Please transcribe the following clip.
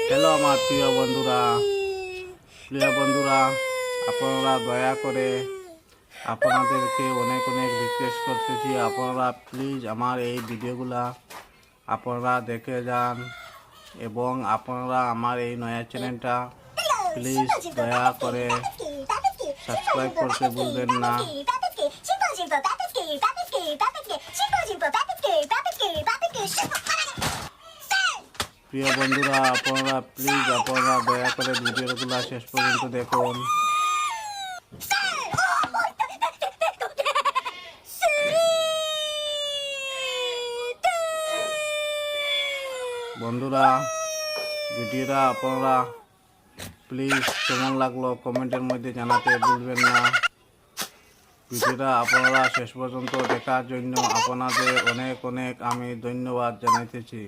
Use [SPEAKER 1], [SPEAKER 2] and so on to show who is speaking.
[SPEAKER 1] Hello আমার প্রিয় বন্ধুরা, আপনারা দয়া করে আপনাদেরকে অনেক অনেক রিকোয়েস্ট করতেছি, আপনারা প্লিজ আমার এই ভিডিওগুলা আপনারা দেখে যান এবং আপনারা আমার এই নয়া চ্যানেলটা প্লিজ দয়া করে সাবস্ক্রাইব করতে ভুলবেন না। প্রিয় বন্ধুরা, আপনারা প্লিজ দয়া করে ভিডিওগুলো শেষ পর্যন্ত দেখুন। বন্ধুরা, ভিডিওটা আপনারা প্লিজ কেমন লাগলো কমেন্টের মধ্যে জানাতে ভুলবেন না। ভিডিওটা আপনারা শেষ পর্যন্ত দেখার জন্য আপনাদের অনেক অনেক আমি ধন্যবাদ জানাইতেছি।